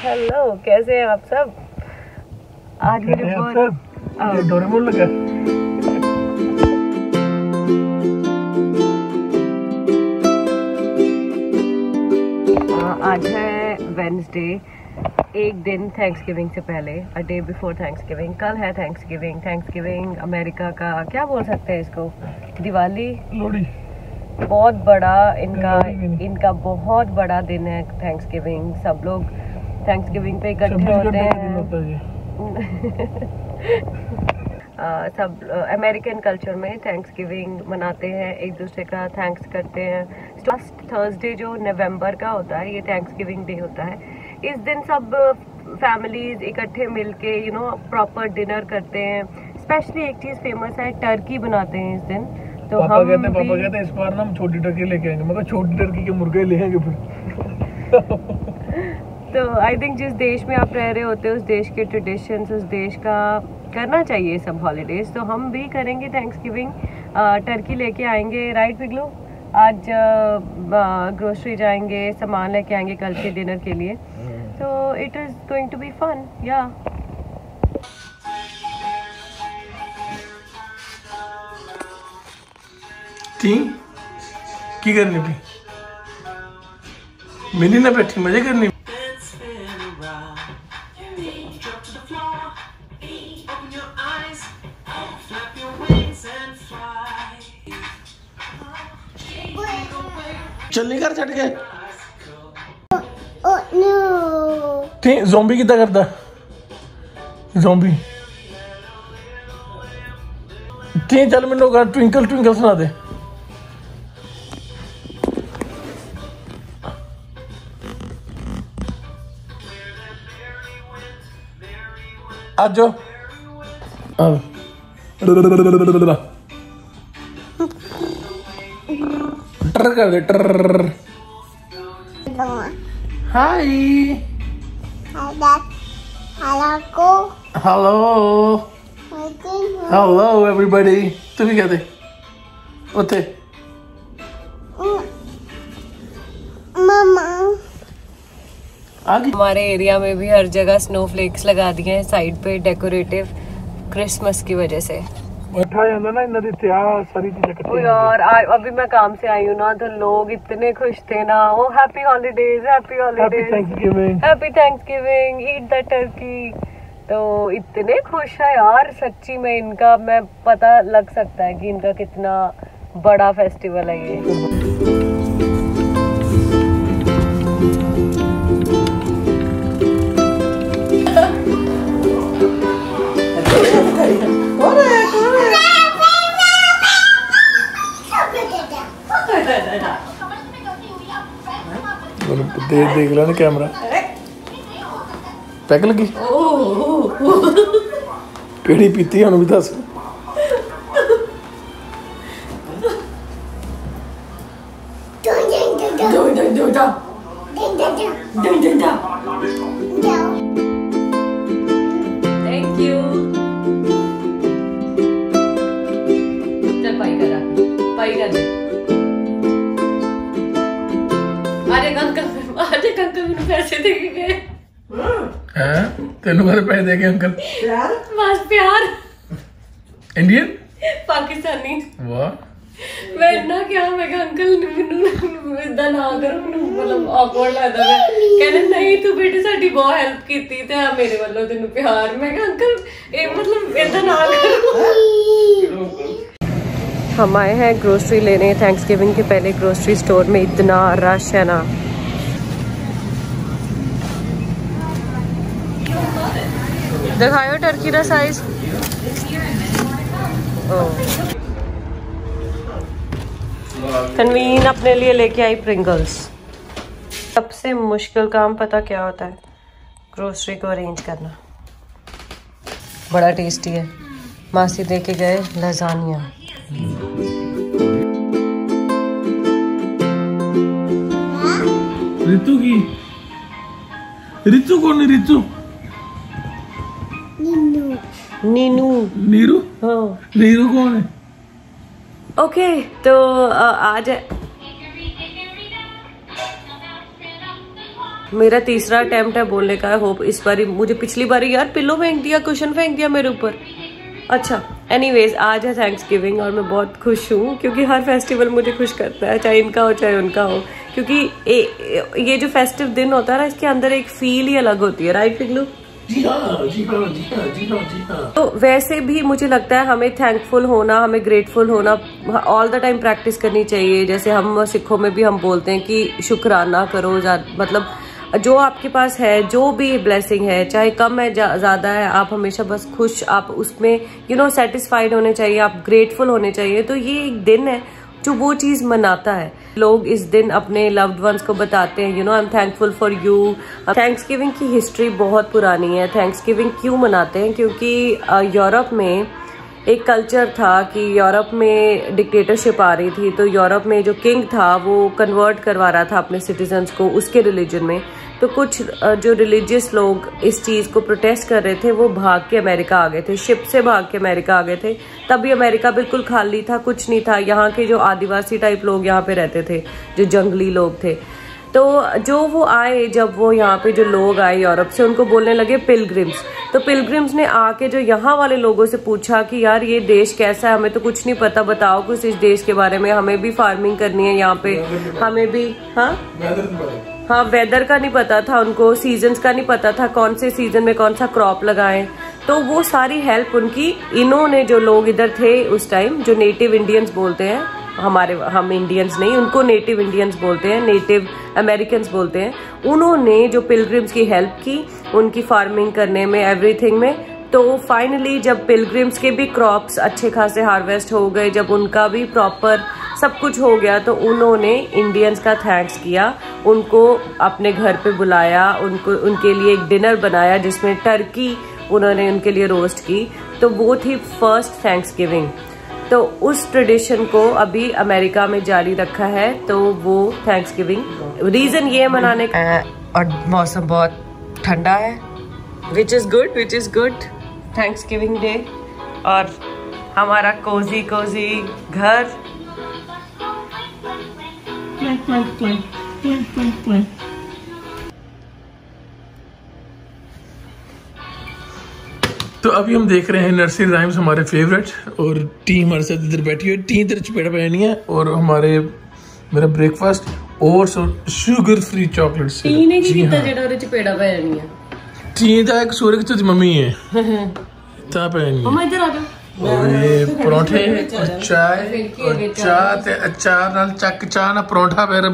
Hello, कैसे हैं आप सब? आज मेरे डोरेमोन लगा। आज है वेडनेसडे, एक दिन थैंक्सगिविंग से पहले, अ डे बिफोर थैंक्सगिविंग। कल है थैंक्सगिविंग अमेरिका का क्या बोल सकते हैं इसको, दिवाली, लोहड़ी। बहुत बड़ा इनका बहुत बड़ा दिन है थैंक्सगिविंग। सब लोग थैंक्सगिविंग पे इकट्ठे होते हैं। सब अमेरिकन कल्चर में थैंक्सगिविंग मनाते हैं, एक दूसरे का थैंक्स करते हैं। फर्स्ट थर्सडे जो नवंबर का होता है, ये थैंक्सगिविंग डे होता है। इस दिन सब फैमिलीज इकट्ठे मिलके प्रॉपर डिनर करते हैं। स्पेशली एक चीज़ फेमस है, टर्की बनाते हैं इस दिन। तो पापा कहते हैं इस बार ना हम छोटी टर्की लेके आएंगे। मैं छोटी टर्की के मुर्गे ले आएंगे फिर। तो आई थिंक जिस देश में आप रह रहे होते हो, उस देश के ट्रेडिशंस, उस देश का करना चाहिए सब हॉलीडेज। तो हम भी करेंगे थैंक्सगिविंग, टर्की लेके आएंगे। राइट पिगलू? आज ग्रोसरी जाएंगे, सामान लेके आएंगे कल के डिनर के लिए। तो it is going to be fun. या की करनी भी मिनी ना बैठी मजे करनी। चल नहीं कर छट के ठीक। ज़ॉम्बी कितना करता ज़ॉम्बी ठीक। चल मैंने ट्विंकल ट्विंकल सुना दे। आज जो टर कर दे टर। Hi hello hello everybody. तू भी कहते उठे हमारे एरिया में भी हर जगह स्नोफ्लेक्स लगा दिए हैं साइड पे, डेकोरेटिव, क्रिसमस की वजह से। यार अभी मैं काम से आई हूँ ना, तो लोग इतने खुश थे ना। Oh happy holidays, happy holidays, happy Thanksgiving, eat the turkey. तो इतने खुश है यार सच्ची में। इनका मैं पता लग सकता है कि इनका कितना बड़ा फेस्टिवल है ये। देख लो कैमरा पैक लगी केड़ी पीती है भी दस। Thank you. चल पाई कर दे। अरे अंकल मैंने पैसे दे के गए। तेन पैसे दे के अंकल बस प्यार। इंडियन पाकिस्तानी। वाह। मैं ना क्या मैं अंकल इदा ना करो, मतलब ऑकवर्ड लगता है। कहने नहीं तू बेटे साडी बहुत हेल्प कीती ते मेरे वालों तेनू प्यार। मैं अंकल मतलब इदा ना करो। हम आए हैं ग्रोसरी लेने थैंक्सगिविंग के पहले। ग्रोसरी स्टोर में इतना रश है ना। दिखाओ टर्की का साइज। तनवीन अपने लिए लेके आई प्रिंगल्स। सबसे मुश्किल काम पता क्या होता है? ग्रोसरी को अरेंज करना। बड़ा टेस्टी है। मासी दे के गए लजानिया। रितु की रितु कौन है? रितु नीनू नीरू। हाँ नीरू कौन है? ओके तो आज मेरा तीसरा अटेम्प्ट है बोलने का। होप इस बार मुझे, पिछली बार यार पिलो फेंक दिया, कुशन फेंक दिया मेरे ऊपर। अच्छा एनीवेज, आज है थैंक्सगिविंग और मैं बहुत खुश हूँ क्योंकि हर फेस्टिवल मुझे खुश करता है, चाहे इनका हो चाहे उनका हो, क्योंकि ये जो फेस्टिव दिन होता है ना, इसके अंदर एक फील ही अलग होती है। राइट पिगलू? जी हाँ, जी हाँ, जी हाँ, जी हाँ, जी हाँ। तो वैसे भी मुझे लगता है हमें थैंकफुल होना, हमें ग्रेटफुल होना ऑल द टाइम प्रैक्टिस करनी चाहिए। जैसे हम सिखों में भी हम बोलते हैं कि शुक्राना करो, मतलब जो आपके पास है, जो भी ब्लेसिंग है, चाहे कम है ज्यादा है, आप हमेशा बस खुश, आप उसमें सेटिस्फाइड होने चाहिए, आप ग्रेटफुल होने चाहिए। तो ये एक दिन है जो वो चीज मनाता है। लोग इस दिन अपने लव्ड वंस को बताते हैं, I am thankful for you. Thanksgiving की हिस्ट्री बहुत पुरानी है। थैंक्सगिविंग क्यों मनाते हैं? क्योंकि यूरोप में एक कल्चर था कि यूरोप में डिक्टेटरशिप आ रही थी, तो यूरोप में जो किंग था वो कन्वर्ट करवा रहा था अपने सिटीजन्स को उसके रिलीजन में। तो कुछ जो रिलीजियस लोग इस चीज को प्रोटेस्ट कर रहे थे, वो भाग के अमेरिका आ गए थे, शिप से भाग के अमेरिका आ गए थे। तभी अमेरिका बिल्कुल खाली था, कुछ नहीं था। यहाँ के जो आदिवासी टाइप लोग यहाँ पे रहते थे, जो जंगली लोग थे, तो जो वो आए, जब वो यहाँ पे जो लोग आए यूरोप से, उनको बोलने लगे पिलग्रिम्स। तो पिलग्रिम्स ने आके जो यहाँ वाले लोगों से पूछा कि यार ये देश कैसा है, हमें तो कुछ नहीं पता, बताओ कुछ इस देश के बारे में, हमें भी फार्मिंग करनी है यहाँ पे, हमें भी। हाँ, वेदर का नहीं पता था उनको, सीजन्स का नहीं पता था, कौन से सीजन में कौन सा क्रॉप लगाएं। तो वो सारी हेल्प उनकी, इन्होंने, जो लोग इधर थे उस टाइम, जो नेटिव इंडियंस बोलते हैं, हम इंडियंस नहीं, उनको नेटिव इंडियंस बोलते हैं, नेटिव अमेरिकन्स बोलते हैं, उन्होंने जो पिलग्रिम्स की हेल्प की उनकी फार्मिंग करने में, एवरीथिंग में। तो फाइनली जब पिलग्रिम्स के भी क्रॉप्स अच्छे खासे हार्वेस्ट हो गए, जब उनका भी प्रॉपर सब कुछ हो गया, तो उन्होंने इंडियंस का थैंक्स किया, उनको अपने घर पे बुलाया, उनके लिए एक डिनर बनाया जिसमें टर्की उन्होंने उनके लिए रोस्ट की। तो वो थी फर्स्ट थैंक्सगिविंग। तो उस ट्रेडिशन को अभी अमेरिका में जारी रखा है, तो वो थैंक्सगिविंग रीजन ये मनाने का। और मौसम बहुत ठंडा है, which is good Thanksgiving day. और हमारा कोजी घर, तो अभी हम देख रहे हैं नर्सरी राइम्स, हमारे फेवरेट, और टी हमारे साथ इधर बैठी है। टी इधर चपेटा पहनी है, और मेरा ब्रेकफास्ट ओट्स और शुगर फ्री चॉकलेट से। टी ने की कीता जेड़ा ओरे चपेटा पहनी है? टी दा एक सूर्य की मम्मी है ता पहनी। मम्मा इधर आ जाओ। और ये परोठे और चाय, और चाह ते अचार नाल चक चाह ना परोठा फिर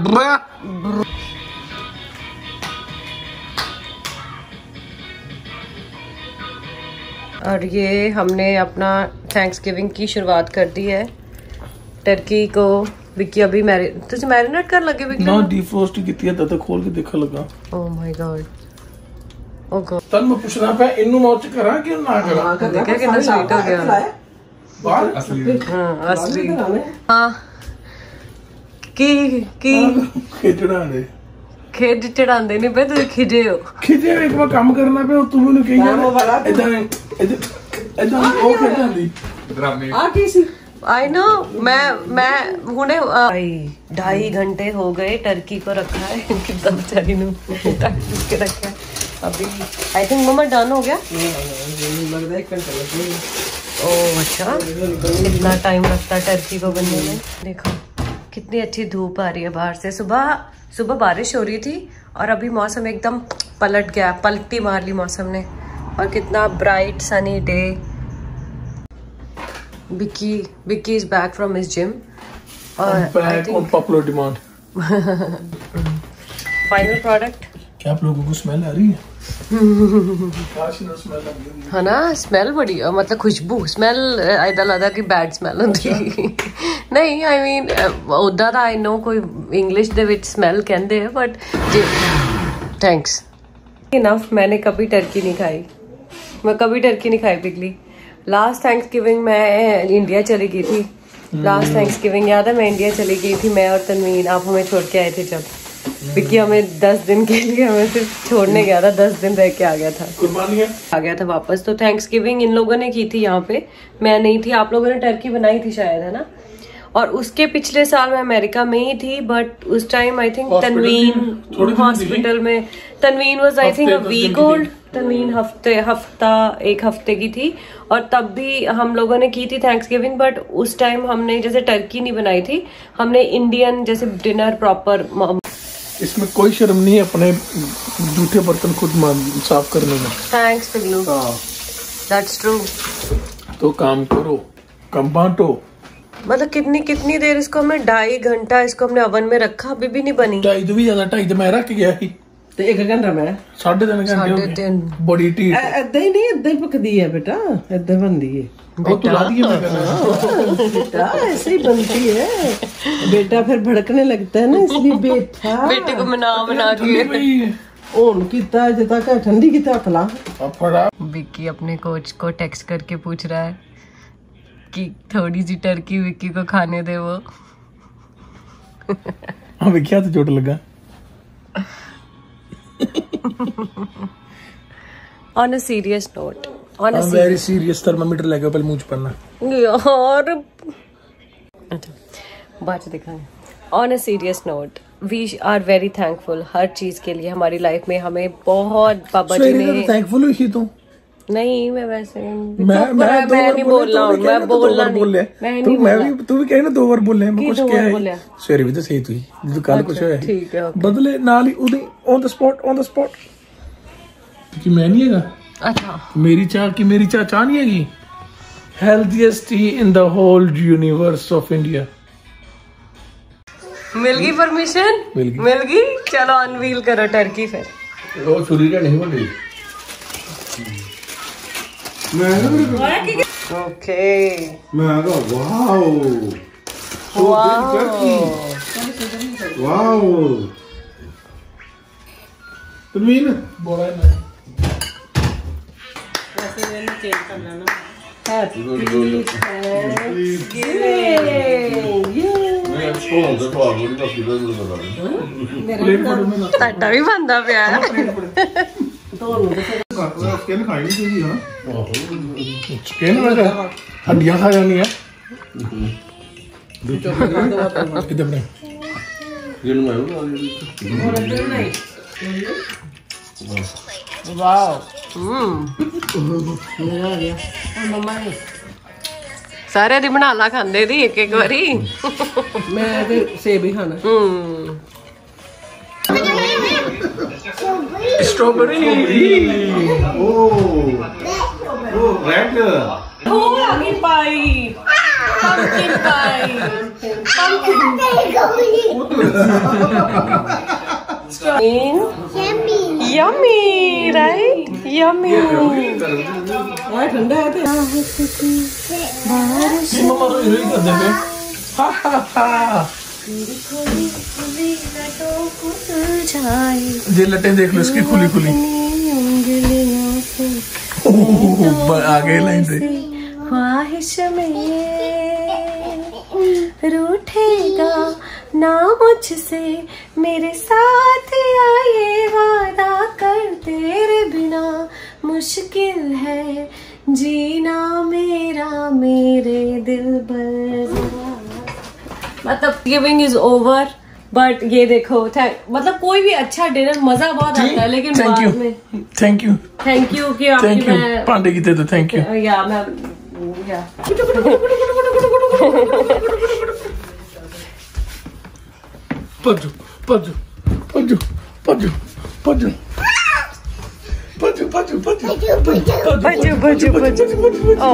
और ये हमने अपना थैंक्सगिविंग की शुरुआत कर दी है। टर्की को विक्की अभी तुझे मैरिनेट कर लगे विक्की? ना डिफ्रोस्ट कीती है, तब खोल के देखा लगा। Oh my God, oh God. तन मैं पूछना पे इन्नू मौत करा कि ना करा? देखा कितना स्वीट हो गया। बाल असली। हां असली। हां की खिचड़ा ने खेड चढ़ांदे नहीं पे, तुम खिजे हो। खिजे एक बार काम करना पे, और तू मैंने कही जाना इधर ओ खेलता दी ड्रामे आ कैसी। आई नो, मैं हुने 2.5 घंटे हो गए टर्की को रखा है, कितना बेचारी ने प्रैक्टिस के रखा है। अभी आई थिंक मम्मा डन हो गया। ओह अच्छा, कितना टाइम लगता है टर्की को बनने में। देखो कितनी अच्छी धूप आ रही है बाहर से। सुबह बारिश हो रही थी और अभी मौसम एकदम पलट गया, पलटी मार ली मौसम ने। और कितना bright sunny day. Vicky is back from his gym और I think popular demand. Final product. क्या आप लोगों को स्मेल आ रही है? है ना, स्मेल बड़ी, मतलब खुशबू, स्मेल ऐसा लगता कि बैड स्मेल होती नहीं। आई मीन उदा दा आई नो कोई इंग्लिश दे विच स्मेल कहते हैं, बट थैंक्स इनफ। मैंने कभी टर्की नहीं खाई, मैं कभी टर्की नहीं खाई पिघली। लास्ट थैंक्सगिविंग मैं इंडिया चली गई थी। लास्ट थैंक्सगिविंग याद है, मैं इंडिया चली गई थी, मैं और तनवीन। आप हमें छोड़ के आए थे जब विक्की हमें 10 दिन के लिए हमें सिर्फ छोड़ने गया था, 10 दिन रह के आ गया था, आ गया था वापस। तो थैंक्सगिविंग इन लोगों ने की थी यहाँ पे, मैं नहीं थी। आप लोगों ने टर्की बनाई थी शायद, है ना? और उसके पिछले साल मैं अमेरिका में ही थी, बट उस time I think Tanveen hospital में, Tanveen was I think a week old, Tanveen एक हफ्ते की थी, और तब भी हम लोगों ने की थी थैंक्सगिविंग, बट उस टाइम हमने जैसे टर्की नहीं बनाई थी, हमने इंडियन जैसे डिनर प्रॉपर। इसमें कोई शर्म नहीं है अपने जूठे बर्तन खुद साफ करने में। थैंक्स पिल्लू, दैट्स ट्रू। तो काम करो, कम बांटो। मतलब कितनी देर इसको हमने 2.5 घंटा इसको हमने ओवन में रखा, अभी भी नहीं बनी। 2.5 तो भी ज्यादा, 2.5 तो मैं रख गया ही ਤੇ 1 ਘੰਟਾ ਮੈਂ 3.5 घंटे बड़ी ढीठ ਏਦਾਂ ਹੀ ਨਹੀਂ, ਏਦਾਂ ਹੀ ਪੱਕਦੀ ਹੈ ਬੇਟਾ, ਏਦਾਂ बनती है बेटा। बेटा ऐसे ही बनती है बेटा, फिर भड़कने लगता है ना, इसलिए बेटा बेटे को मना के ओन कितना अजे तक ठंडी कितना फला। विक्की अपने कोच को टेक्स्ट करके पूछ रहा है कि थोड़ी सी टर्की विक्की को खाने दे वो। हाँ क्या तो चोट लगा। On a serious note, on a very serious, thermometer लेके पहले मुंह पड़ना यार, बात दिखाएं। On a serious note, we are very thankful हर चीज के लिए हमारी लाइफ में। हमें बहुत बाबा जी ने थैंकफुल हुई तू। नहीं मैं वैसे मैं नहीं बोल रहा हूँ, मैं बोलना नहीं, तू भी कहे ना 2 बार बोले, मैं कुछ क्या है सवेरे भी तो सही थी जो कल कुछ होया ठीक है बदले नाल ही उदी ऑन द स्पॉट कि मैं नहीं हैगा। अच्छा मेरी चाह नहीं हैगी। Healthiest tea in the whole universe of India. मिल गई परमिशन, मिल गई। चलो अनवील करो टर्की फिर। वो छुरी का नहीं बोली ओके। मैं वाओ वाओ तमीन बोला है ਤੁਹਾਡਾ ਵੀ ਬੰਦਾ ਪਿਆ चिकन खाई नहीं थी ना, चिकन में हड्डियां खा जानी है। कितने बने सारे दी बना ला खांदे दी एक बारी। मैं ते सेब ही खाना। स्ट्रॉबेरी रेड आगे पाई pumpkin pie yummy right yummy ठंडा है मम्मा तो यही कर देंगे हा हा हा ये लटें देख लो इसकी खुली आगे लाइन से ख्वाहिश में रूठेगा ना मुझसे मेरे साथ आए वादा कर तेरे बिना मुश्किल है जीना मेरे दिल पर। मतलब गिविंग इज ओवर बट ये देखो मतलब कोई भी अच्छा डिनर मजा बहुत आता है लेकिन बाद में थैंक यू कि आपकी मैं पांडे की थे तो थैंक यू या मैं या पजू ओ